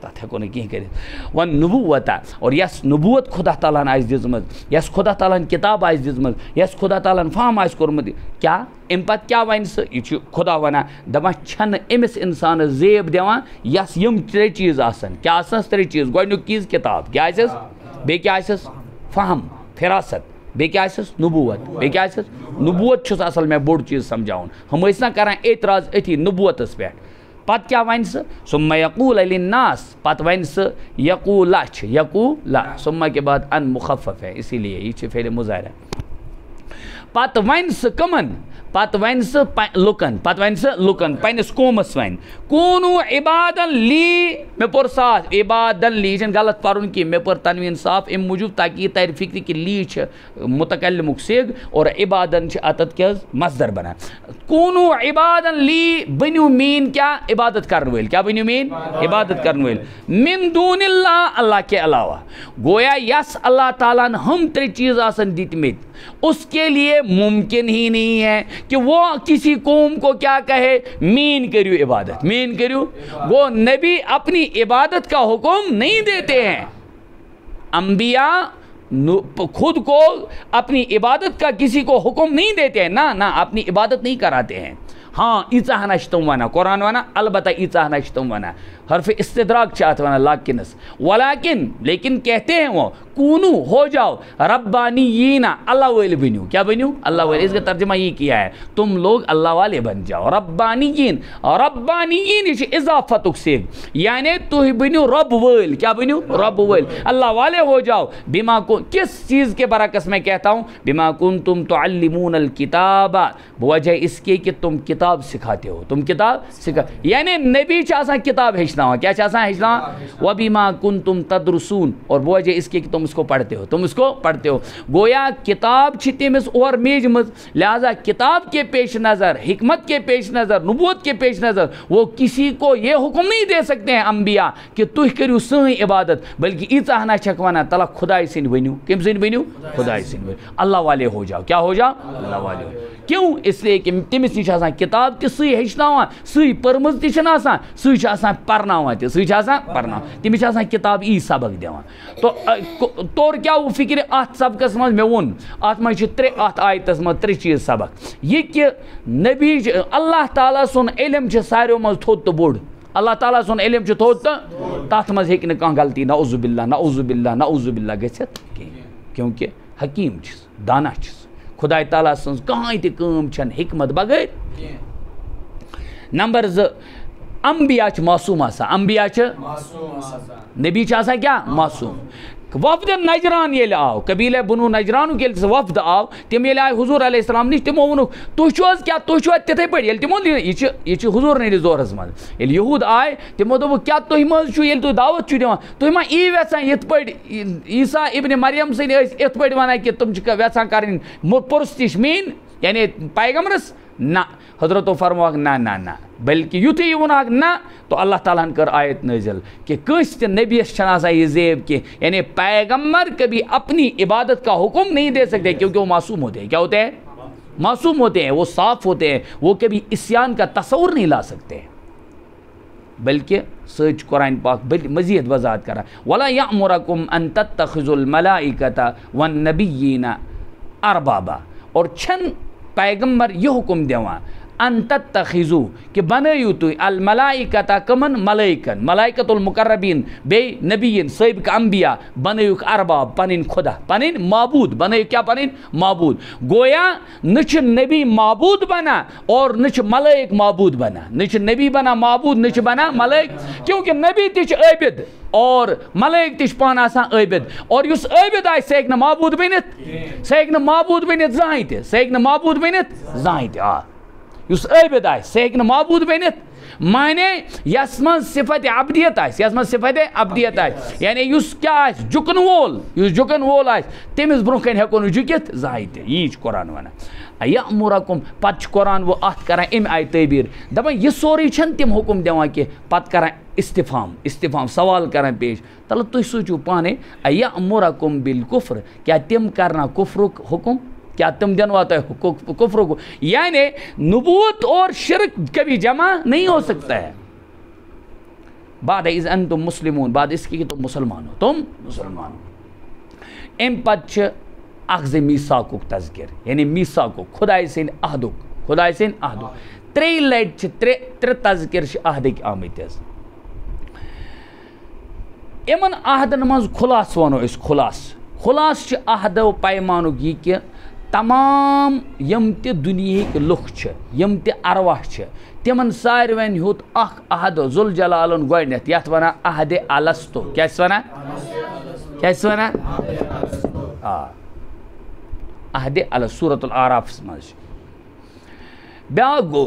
تتھ ہیکو نہٕ کینٛہہ کٔرِتھ. وۄنۍ نبوت اور یس نبوت خدا تعالیٰ ہن آسہِ دِژمٕژ, یس خدا تعالیٰ ہن کتاب آسہِ دِژمٕژ, یس خدا تعالیٰ ہن فہم آسہِ کوٚرمُت, کیا امہِ پتہٕ کیٛاہ وَنہِ سُہ؟ یہِ چھُ خدا ونان دپان چھنہٕ أمِس اِنسانس زیب دِوان یس یِم ترٛےٚ چیٖز آسن. کیٛاہ آسنس ترٛےٚ چیٖز؟ گۄڈنیُک چیٖز کتاب, کیٛاہ آسٮ۪س, بیٚیہِ کیٛاہ آسٮ۪س فہم فراست, بیٚیہِ کیٛاہ آسٮ۪س نبوت, بیٚیہِ کیٛاہ آسٮ۪س نبوت چھُس اصل میں بوٚڑ چیٖز سمجھاوُن. ہم ٲسۍ نا کران اعتراض أتھی نبوتس پٮ۪ٹھ. پتہٕ کیٛاہ وَنہِ سُہ؟ ثم یقول للناس, پتہٕ وَنہِ سُہ یقول چھِ یقول ثم کے بعد ان مخفف ہے اسی لیے یہ چھِ فعل مضارع. پتہٕ وَنہِ سُہ کٕمن؟ پتہٕ وَنہِ سُہ لُکن پننس قومس وَنہِ کوٗنوٗ عبادن لی, مےٚ پوٚر صاف عبادن لی, یہِ چھنہٕ غلط پرُن کینٛہہ, مےٚ پٔر تنویٖن صاف امہِ موٗجوٗب تاکہ یہ ترِ فکرِ کہ لی چھِ متکلمُک سِگ اور عبادن چھِ اتتھ کیٛاہ حظ مصدر بنان. کوٗنوٗ عبادن لی, بٔنِو میٲنۍ کیٛاہ عبادت کرن وٲلۍ, کیٛاہ بٔنِو میٲنۍ عبادت کرن وٲلۍ, من دون اللہ, اللہ کے علاوہ. گویا یس اللہ تعالیٰ نے ہم ترٛےٚ چیز آسن دِتمٕتۍ, اس کے لیے ممکن ہی نہیں ہے کہ وہ کسی قوم کو کیا کہے مین کریو عبادت, مین کریو. وہ نبی اپنی عبادت کا حکم نہیں دیتے ہیں, انبیاء خود کو اپنی عبادت کا کسی کو حکم نہیں دیتے ہیں, نہ اپنی عبادت نہیں کراتے ہیں. ہاں ایچا ہنا تم ونان, قرآن ونان البتہ ایچا ہنا تم ونان, حرف استدراک چاہت ونان لاکنس, ولیکن لیکن کہتے ہیں وہ کونو ہو جاؤ ربانیین اللہ والے بنو. کیا بنو؟ اللہ والے. اس کا ترجمہ یہ کیا ہے تم لوگ اللہ والے بن جاؤ. ربانیین ربانیین یہ اضافتک سیگ یعنی تُہۍ بنو رب وٲلۍ. کیا بنو؟ رب وٲلۍ. اللہ والے ہو جاؤ. بما کو کس چیز کے برعکس میں کہتا ہوں؟ بما کنتم تعلمون الکتاب بوجہ اس کے کہ تم کتاب سکھاتے ہو. تم کتاب سکھا یعنی نبی آسان کتاب ہیچنا کیا آسان ہیچنا. وبما کنتم تدرسون اور بوجہ اس کے کہ تم اس کو پڑھتے ہو. تم اس کو پڑھتے ہو. گویا کتاب تمس اور میج مز لہذا کتاب کے پیش نظر حکمت کے پیش نظر نبوت کے پیش نظر وہ کسی کو یہ حکم نہیں دے سکتے ہیں انبیاء کہ تُہۍ کٔرِو سٲنۍ عبادت بلکہ ایٖژاہ ہنا چھکھ ونان تلا خداے سٕنٛدۍ ؤنِو. کٔمۍ سٕنٛدۍ ؤنِو؟ خداے سٕنٛدۍ ؤنِو. اللہ والے ہو جاؤ. کیا ہو جاؤ؟ اللہ والے ہو. کیوں؟ اس لیے کہ تٔمِس نِش آسان کتاب تہِ سُے ہیٚچھناوان سُے پٔرمٕژ تہِ چھِنہٕ آسان سُے چھُ آسان پرناوان تہِ سُے چھُ آسان پرناوان. تٔمِس چھِ آسان کتاب ای سبق دِوان. تو طور کیا وہ فکر اتھ سبقس منٛز مےٚ ووٚن اتھ منٛز چھِ ترٛےٚ اتھ آیتس منٛز ترٛےٚ چیٖز سبق. یہ کہ نبی اللہ تعالیٰ سُنٛد علم چھُ ساروِیو منٛز تھوٚد تہٕ بوٚڑ. اللہ تعالیٰ سُنٛد علم چھُ تھوٚد تہٕ تتھ منٛز ہیٚکہِ نہٕ کانٛہہ غلطی نعوذ باللہ نعوذ باللہ نعوذ باللہ گٔژھِتھ کینٛہہ کیونکہ حکیم چھُس دانا چھُس. خداے تعالیٰ سٕنٛز کٕہٕنۍ تہِ کٲم چھنہٕ حکمت بغٲر. نمبر 2 انبیاء چھِ معصوٗم آسان. انبیاء چھِ نبی چھِ آسان کیا معصوٗم. وفد نجران ییٚلہِ آو قبیلہ بنو نجرانُک ییٚلہِ سُہ وفد آو تِم ییٚلہِ آے حضوٗر علیہ السلام نِش تِمو ووٚنُکھ تُہۍ چھِو حظ کیٛاہ تُہۍ چھِو اَتہِ تِتھَے پٲٹھۍ ییٚلہِ تِمو یہِ چھِ حضوٗر نٔنِس دورس منٛز ییٚلہِ یہوٗد آے تِمو دوٚپُکھ کیٛاہ تُہۍ مہ حظ چھُو ییٚلہِ تُہۍ دعوت چھُو دِوان تُہۍ ما یی یژھان یِتھ پٲٹھۍ عیٖسیٰ ابنِ مریم سٕنٛدۍ ٲسۍ یِتھ پٲٹھۍ وَنان کہ تِم چھِ یژھان کَرٕنۍ پُرستِش میٖنۍ یعنی پیغمبرس. نہ حضرتو فرموکھ نہ نہ نہ بلکہ یُتھُے یہِ ووٚنہکھ نہ تو اللہ تعالیٰ ہن کٔر آیت نٲزِل کہ کٲنٛسہِ تہِ نبیَس چھنہٕ آسان یہ زیب کینٛہہ یعنی پیغمبر کبھی اپنی عبادت کا حکم نہیں دے سکتے کیونکہ وہ معصوم ہوتے ہیں. کیا ہوتے ہیں؟ معصوم ہوتے ہیں. وہ صاف ہوتے ہیں. وہ کبھی عصیان کا تصور نہیں لا سکتے بلکہ سچ قرآن پاک مزید وضاحت کرا وَلَا يَأْمُرَكُمْ أَن تَتَّخِذُوا الْمَلَائِكَةَ وَالنَّبِيِّينَ أَرْبَابًا اور چھن پیغمبر یہ حکم دِوان ان تتخذو کہ بنٲیِو تُہۍ الملائکتا کمن ملائکن ملائکت المقربین بیٚیہِ نبیین سٲبقہٕ انبیا بنٲیِکھ ارباب پنٕنۍ خدا پنٕنۍ معبوٗد بنٲیِکھ کیا پنٕنۍ معبوٗد. گویا نہ چھِ نبی معبوٗد بنان اور نہ چھِ ملائک معبوٗد بنان. نہ چھِ نبی بنان معبوٗد نہ چھِ بنان ملائک کیونکہ نبی تہِ چھِ عٲبِد اور ملائک تہِ چھِ پانہٕ آسان عٲبِد اور یُس عٲبِد آسہِ سُہ ہیٚکہِ نہٕ معبوٗد بٔنِتھ سُہ ہیٚکہِ نہٕ معبوٗد بٔنِتھ زٕہٕنۍ تہِ سُہ ہیٚکہِ نہٕ معبوٗد بٔنِتھ زٕہٕنۍ تہِ. آ یُس عٲبِد آسہِ سُہ ہیٚکہِ نہٕ معبوٗد بٔنِتھ مانے یس منٛز صفت عبدیت آسہِ یس منٛز صفت عبدیت آسہِ یعنی یُس کیٛاہ آسہِ جُکن وول یُس جُکن وول آسہِ تٔمِس برونٛہہ کَنہِ ہیٚکو نہٕ جُکِتھ زٕہٕنۍ تہِ. یی چھُ قرآن وَنان. یَأْمُرَكُم پتہٕ چھُ قرآن وۄنۍ اَتھ کران اَمہِ آیہِ تعبیٖر دَپان یہِ سورُے چھنہٕ تِم حُکُم دِوان کینٛہہ پتہٕ کران استفام سوال کران پیش تلہٕ تُہۍ سوٗنٛچِو پانے یَأْمُرَكُم بِالکُفر کیٛاہ تِم کرنا کُفرُک حُکم کیا تم دنوا تۄہہِ کفر کو یعنی نبوت اور شرک کبھی جمع نہیں ہو سکتا ہے. بعد از انتم مسلمون بعد اس کی کہ تم مسلمان ہو تم مسلمان ہو. امہِ پتہٕ چھِ اخذ میثاقُک تذکر یعنی میثاقُک خداے سٕنٛدۍ عہدُک 3 لٹہِ چھِ ترٛےٚ تذکر چھِ عہدٕکۍ آمٕتۍ حظ. یِمن عہدن منٛز خُلاصہٕ وَنو أسۍ خُلاصہٕ چھُ عہدو پیمانُک یہِ کہِ تمام یم تہِ دُنیہٕکۍ لُکھ چھِ یم تہِ ارواح چھِ تِمن ساروین ہیوٚت اکھ عہد ذوالجلالن گۄڈنٮ۪تھ یتھ ونان عہدِ الستو کیٛاہ چھِس ونان آ عہدِ الست سورۃ الاعرافس منٛز چھِ. بیٛاکھ گوٚو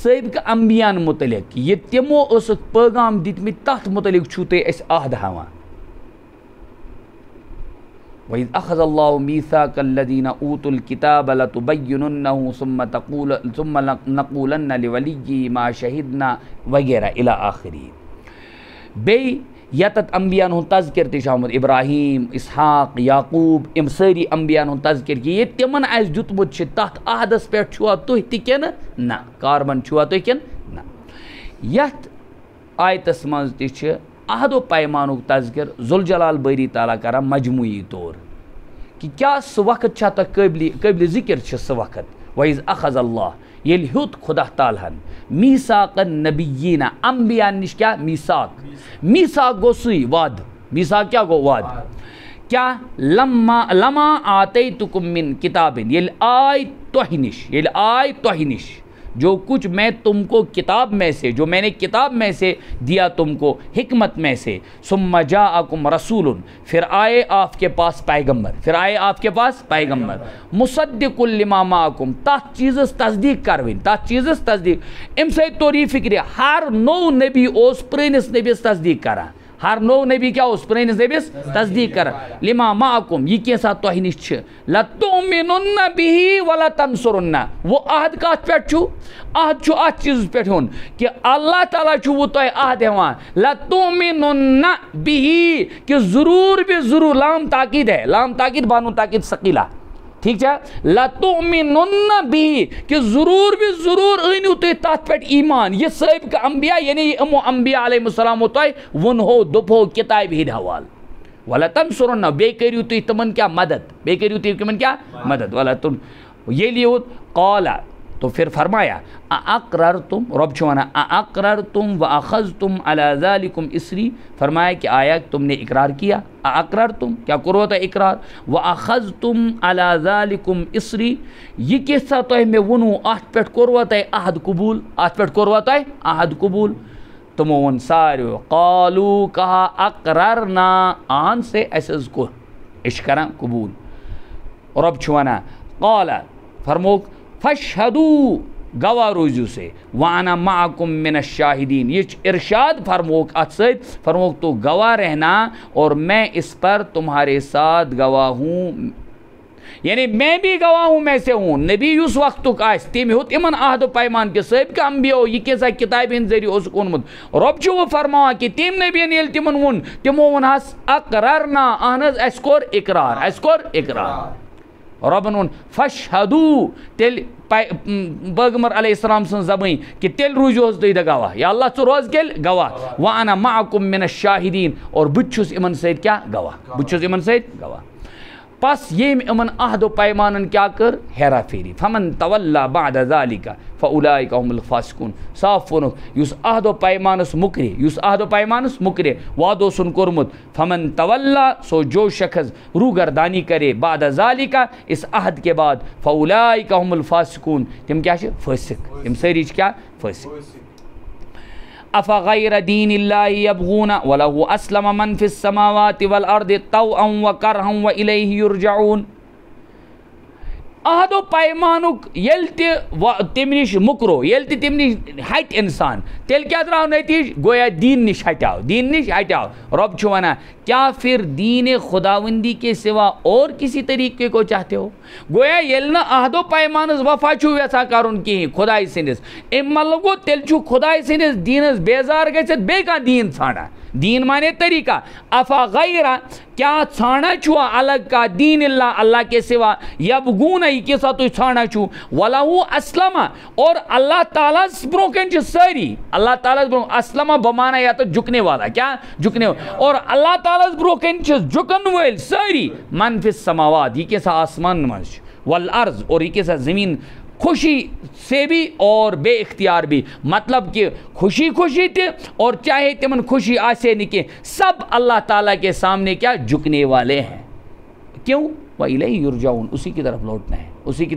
سٲبقہٕ انبیاہن متعلق یہِ تِمو ٲسٕکھ پٲغام دِتمٕتۍ تتھ متعلق چھُو تُہۍ أسۍ عہد ہاوان. وَإِذْ أَخَذَ اللَّهُ مِيثَاقَ الَّذِينَ أُوتُوا الْكِتَابَ لَتُبَيِّنُنَّهُ ثُمَّ لَنَقُولَنَّ لِوَلِيِّهِ مَا شَهِدْنَا وغیرہ الی آخری. بیٚیہِ یتتھ انبیاہن ہُنٛد تذکر تہِ چھُ آمُت ابراہیم اسحاق یعقوب یِم سٲری انبیاہن ہُنٛد تذکر کہِ ییٚتہِ تِمن آسہِ دیُتمُت چھِ تتھ عہدس پٮ۪ٹھ چھُوا تُہۍ تہِ کِنہٕ نہ کاربن چھُوا تُہۍ کِنہٕ نہ. یتھ آیتس منٛز تہِ چھِ عہد و پیمانُک تذکر ذوالجلال باری تعالیٰ کران مجموعی طور کہ کیا سُہ وقت چھا تۄہہِ قٲبلِ ذِکر چھِ سُہ وقت وَإِذْ أَخَذَ اللَّهُ ییٚلہِ ہیوٚت خدا تعالیٰ ہن میثاق النبییٖنَ انبیاہن نِش کیٛاہ میثاق گوٚو سُے وعدٕ میثاق کیٛاہ گوٚو وعدٕ کیا لما آتیتکم من کتابن، ییٚلہِ آے تۄہہِ نِش جو کچھ میں تم کو کتاب میں سے، جو میں نے کتاب میں سے دیا تم کو، حکمت میں سے، ثم جاءکم رسول، پھر آئے آپ کے پاس پیغمبر، مصدق لما معکم، تاتھ چیزس تصدیق کروٕنۍ، اَمہِ سۭتۍ توٚر یہِ فکرِ ہر نوٚو نبی اوس پرٛٲنِس نبیَس تصدیق کران، ہر نوٚو نبی کیٛاہ اوس پرٛٲنِس نبیَس تصدیق کران، لما معکم یہِ کینٛژھا تۄہہِ نِش چھِ، لتؤمنن بِہِ ولتنصرن، وہ عہد کتھ پٮ۪ٹھ چھُ؟ عہد چھُ اتھ چیٖزس پٮ۪ٹھ ہیوٚن کہ اللہ تعالیٰ چھُ وۄنۍ تۄہہِ عہد ہٮ۪وان، لتؤمنن بِہِ کہ ضروٗر بھی ضروٗر، لام تاکید ہے، لام تاکید بانو تاکید ثقیلہ، ٹھیک چھا، لتؤمنن بِہِ کہ ضروٗر بھی ضروٗر أنِو تُہۍ تتھ پٮ۪ٹھ ایمان، یہ سٲبقہٕ انبیاء یعنی یِمو انبیاء علیہ السلامو تۄہہِ ووٚنہو دوٚپہو کتابہِ ہِنٛدۍ حوالہٕ، ولتنصرن بیٚیہِ کٔرِو تُہۍ تِمن کیٛاہ مدد، ولتن ییٚلہِ یوت قال تو پھر فرمایا اقررتم، رب چھُ وَنان اقررتم واخذتم علی ذلکم اسری، فرمایا کہ آیا تم نے اقرار کیا، اقررتم کیا کوٚروٕ تۄہہِ اقرار، واخذتم علی ذلکم اسری، یہ کیٛاہ تۄہہِ مےٚ ووٚنوٕ اتھ پٮ۪ٹھ کوٚروٕ تۄہہِ عہد قبوٗل، تمو ووٚن ساروِیو، قالو کہا اقررنا، آن سے اَسہِ حظ کوٚر، أسۍ چھِ کران قبوٗل، رب چھُ وَنان قال فرموک فاشہدو، گواہ روزیو سے، وانا معکم من الشاہدین، یہ ارشاد فرموک اتھ سۭتۍ، فرموک تو گواہ رہنا اور میں اس پر تمہارے ساتھ گواہ ہوں، یعنی میں بھی گواہ ہوں، میں سے ہوں، نبی یُس وقتُک آسہِ تٔمۍ ہیوٚت یِمن عہد و پیمان کہِ سٲبقہٕ انبیاءو یہِ کینٛژھا کِتابہِ ہِنٛدۍ ذٔریعہٕ اوسُکھ اوٚنمُت، رۄب چھُ وۄنۍ فرماوان کہِ تٔمۍ نبیَن ییٚلہِ تِمن ووٚن تِمو ووٚنہس اقررنا، اہن حظ اَسہِ کوٚر اقرار، رۄبن ووٚن فاشہدو، تیٚلہِ پیغمبر علیہ السلام سٕنٛز زبٲنۍ کہ تیٚلہِ روٗزِو حظ تُہۍ گواہ، یا اللہ ژٕ روز تیٚلہِ گواہ، وانا معکم من الشاہدین، اور بہٕ تہِ چھُس یِمن سۭتۍ کیٛاہ گواہ، پس ییٚمۍ یِمن عہد و پیمانن کیٛاہ کٔر ہیرا پھیری، فمن تولیٰ بعد ذالک فاولئک هم الفاسقون، صاف ووٚنُکھ یُس عہد و پیمانس مُکرِ، وعدٕ اوسُن کوٚرمُت، فمن تولیٰ سو جو شخص روگردانی کرے بعد ذالک اس عہد کے بعد، فاولئک هم الفاسقون، تِم کیٛاہ چھِ فٲسِق، تِم سٲری چھِ کیٛاہ فٲسِق، افغیر دین اللہ یبغون وَلَهُ اسلم من فی السماوات والارض طوعا وکرہا وإلیہ یرجعون، عہد و پیمانُک ییٚلہِ تہِ تمہِ نِش مُکرو، ییٚلہِ تہِ تمہِ نِش ہٹہِ انسان، تیٚلہِ کیٛاہ درٛاو نتیٖجہٕ، گویا دیٖن نِش ہٹیٛاو، رب چھُ وَنان کیا پھر دین خداوندی کے سوا اور کسی طریقے کو چاہتے ہو، گویا ییٚلہِ نہٕ عہد و پیمانس وفا چھُو یژھان کرُن کِہیٖنۍ خۄداے سٕنٛدِس، اَمہِ مطلب گوٚو تیٚلہِ چھُو خۄداے سٕنٛدِس دیٖنس بیزار گٔژھِتھ بیٚیہِ کانٛہہ دیٖن ژھانڈان، دیٖن مانے طریقہ، افا غیرہ کیا ژھانڈان چھُوا الگ کا دین اللہ کے سوا، یبغون یہِ کیٛاہ تُہۍ ژھانڈان چھُو، وَلَهُ اسلم، اور اللہ تعالیٰ برونٛہہ کَنہِ چھِ سٲری، اللہ تعالیٰ برونٛہہ اسلم بمانا یا تو جھکنے والا، کیا جھکنے والا، اور اللہ تعالیٰ برونٛہہ کَنہِ چھِ جھُکن وٲلۍ سٲری، من فی السماوات یہِ کیٛاہ آسمان منٛز چھُ، والارض اور یہ کیسا زمین، خوشی سے بھی اور بے اختیار بھی، مطلب کہ خوشی تھے اور چاہے تمن خوشی آسے نہیں کہ سب اللہ تعالیٰ کے سامنے کیا جھکنے والے ہیں، کیوں، وَإِلَيْهِ يُرْجَعُونَ، اسی کی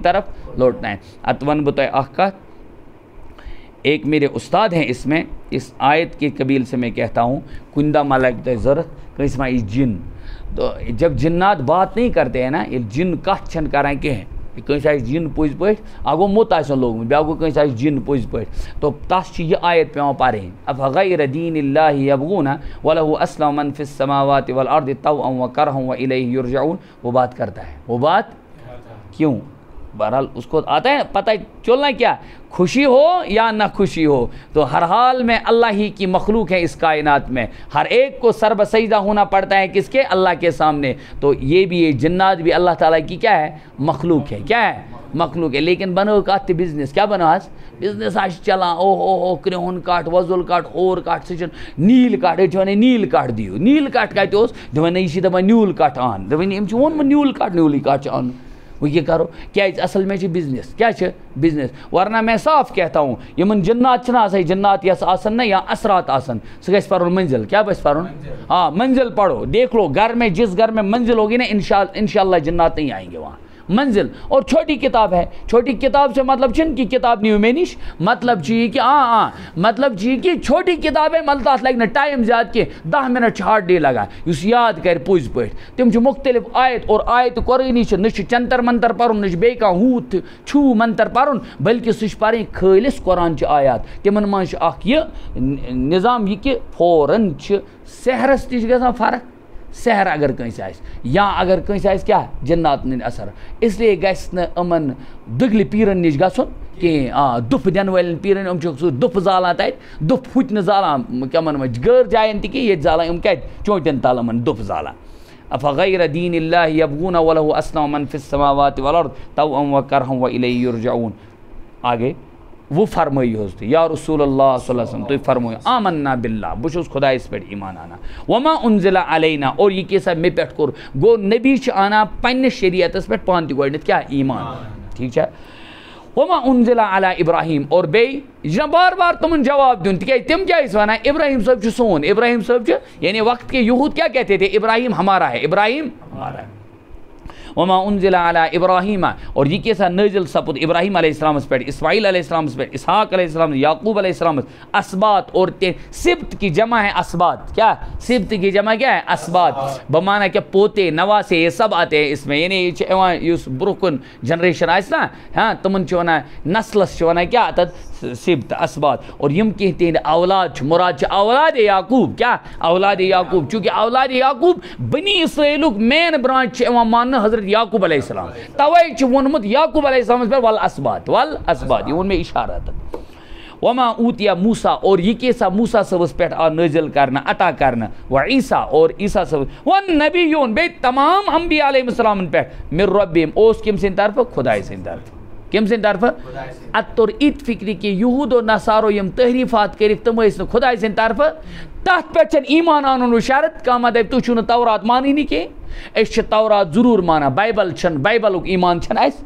طرف لوٹنا ہے، اتون بتائے آخات، ایک میرے استاد ہیں اس آیت کے قبیل سے میں کہتا ہوں، کندہ ملک ضرورت کہ اسمائی جن، تو جب جنات بات نہیں کرتے ہیں نا، یہ جن کت چھن کران کہ ہیں، کٲنٛسہِ آسہِ جن پٔزۍ پٲٹھۍ، اکھ گوٚو موٚت آسن لوگمُت، بیٛاکھ گوٚو کٲنٛسہِ آسہِ جن پٔزۍ پٲٹھۍ، تو تس چھِ یہِ آیت پیٚوان پرٕنۍ، افغیر دین اللہ یبغون وَلَهُ اسلم من فی السماوات والارض طوعا وکرہا وإلیہ یرجعون، وہ بات کرتا ہے، وہ بات کیوں، بہرحال اس کو آتا ہے پتہ چلنا کیا، خوشی ہو یا نہ خوشی ہو، تو ہر حال میں اللہ ہی کی مخلوق ہے اس کائنات میں، ہر ایک کو سر بسجدہ ہونا پڑتا ہے کس کے، اللہ کے سامنے، تو یہ بھی جنات بھی اللہ تعالیٰ کی کیا ہے، مخلوق ہے، کیا ہے، مخلوق ہے، لیکن بنو کت بزنس، کیا بنو آج بزنس آج چلان، او کرٛہُن کٹ وۄزُل کٹ اور کٹ سُہ چھُنہٕ نیٖل کٹ، أسۍ چھِ وَنان نیٖل کٹ دِیِو، نیٖل کٹ کتہِ اوس، دپان یہِ چھِ دپان نیوٗل کٹ اَن، دپان أمۍ چھُ ووٚنمُت نیوٗل کٹ چھُ اَنُن، وہ یہ کرو کیا اصل میں بزنس کیا بزنس ورنہ میں صاف کہتا ہوں یمن جنات چھنا آسان جنات یس آسن نا یا اثرات آسن سہ گژھِ پرُن منزل کیا بس پرُن ہاں منزل پڑھو دیکھ لو گھر میں جس گھر میں منزل ہوگی نا انشاءاللہ جنات نہیں آئیں گے وہاں منزل اور چھوٹی کتاب ہے چھوٹی کتاب سے مطلب چھن کہ کتاب نیو میں نش مطلب چی کہ مطلب چی کہ چھوٹی کتاب ہے مطلب تک لگہ ٹائم زیادہ کی 10 منٹ ہارڈ ڈے لگا اس یاد کر پوز پہ تم مختلف آیت اور آیت قرآنی نہ چنتر منتر پرن نہ بیٚیہِ کانٛہہ ہوٗت چھو منتر پرن بلکہ سہ پرن خالص قرآن چہ آیات تمن من اخ یہ نظام یہ کہ فوراً سحرس تہ گژھان فرق سحر اگر کنس یا اگر کنس کیا جنات نن اثر اس لیے گژھِ نہٕ یِمن دُگلہِ پیرن نش گژھُن کہیٖنۍ دُپھ دِنہٕ وٲلٮ۪ن پیرن یِم چھِ سُہ دُپھ زالان تتہِ دُپھ ہُتہِ نہٕ زالان کمن منٛز غٲر جاین تہِ کینٛہہ ییٚتہِ زالان یِم کتہِ چونٛٹٮ۪ن تل یِمن دُپھ زالان افغیر دین اللہ یبغون وله اسلم من فی السماوات والارض طوعا وکرہا والیہ یرجعون آگے وہ فرمائی حض یا رسول اللہ صلی اللہ علیہ وسلم تو فرمائی آمنا باللہ بچوس خدا اس پر ایمان آنا وما انزل علینا اور یہ کیسا میں پیٹ کر گو نبی چھ آنا پنہ شریعت اس پر پانتی گوڑنت کیا ایمان ٹھیک ہے وما انزل علی ابراہیم اور بے بار بار تمن جواب دن تک تم کیا اس وانا ابراہیم صاحب چھ سون ابراہیم صاحب چھ یعنی وقت کے یہود کیا کہتے تھے ابراہیم ہمارا ہے ابراہیم ہمارا ہے وما انزل علی ابراہیم اور یہ کیسا نازل سپد ابراہیم علیہ السلام پر اسماعیل علیہ السلام پر اسحاق علیہ السلام یعقوب علیہ السلام اسبات اور سبت کی جمع ہے اسبات کیا سبت کی جمع کیا ہے اسبات بمانا کہ پوتے نواسے یہ سب آتے ہیں اس میں یعنی یہ برکن جنریشن آئے نا ہاں تمن چونا نسلس چونا کیا آتا سبت اسبات اور یم کہتے ہیں اولاد مراد اولاد یعقوب کیا اولاد یعقوب چونکہ اولاد یعقوب بنی اسرائیلک مین برانچ مان حضرت یعقوب علیہ السلام توے ونمت یعقوب علیہ السلام پر والاسبات یہ ان میں اشارہ تھا وما اوتیا موسیٰ اور یہ کیسا موسیٰ صبس پیٹھ نازل کرنا عطا کرنا و عیسیٰ اور عیسیٰ صبس والنبیون بے تمام انبیاء علیہ السلام پیٹھ من ربیم اوس کم سن طرف خدای سن طرف کم سن طرف اتر ات فکری کہ یہود و نصارو یم تحریفات کرف تم اس خدای سن طرف تحت پہ چھن ایمان آنن شرط کا مطلب تو چھن تورات مانی نہیں کہ اس تورات ضرور مانا بائبل چھن بائبلک ایمان چھن اس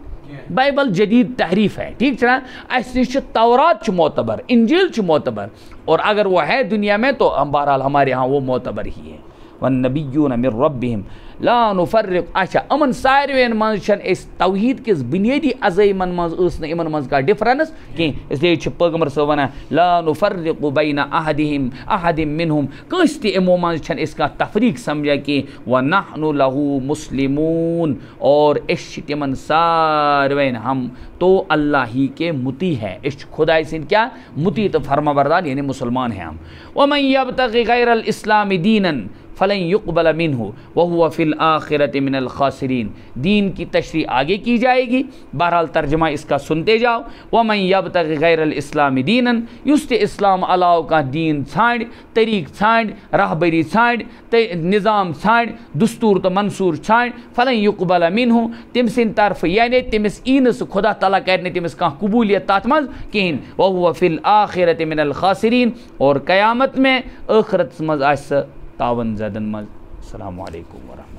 بائبل جدید تحریف ہے ٹھیک چھنا اس نش تورات چھ معتبر انجیل چھ معتبر اور اگر وہ ہے دنیا میں تو بہرحال ہمارے ہاں وہ معتبر ہی ہے والنبیون من ربهم لا نفرق اچھا امن ساروین من چھن اس توحید کس بنیادی عزائمن من اس نے امن من کا ڈفرنس کہ اس لیے چھ پیغمبر صلی اللہ علیہ وسلم لا نفرق بین احد منهم کس تی امو من چھن اس کا تفریق سمجھا کہ ونحن له مسلمون اور اس تمن ساروین ہم تو اللہ ہی کے مطیع ہے اس خدا سن کیا مطیع تو فرما بردار یعنی مسلمان ہیں ہم ومن یبتغی غیر الاسلام دینا فلن يقبل منه وهو في الآخرة من الخاسرین دین کی تشریح آگے کی جائے گی بہرحال ترجمہ اس کا سنتے جاؤ ومن یبتغی غیر الاسلام دینا یست اسلام علاوہ کا دین ژھانڈ طریق ژھانڈ راہبری ژھانڈ نظام ژھانڈ دستور تو منصور ژھانڈ فلن يقبل منه تم سن طرف یعنی تمس اینس خدا تعالیٰ کرنے تمس کان قبولیت تات مز کہین وهو في الآخرة من الخاسرین اور قیامت میں آخرت مز آس تاون زدن مز السلام علیکم ورحمۃ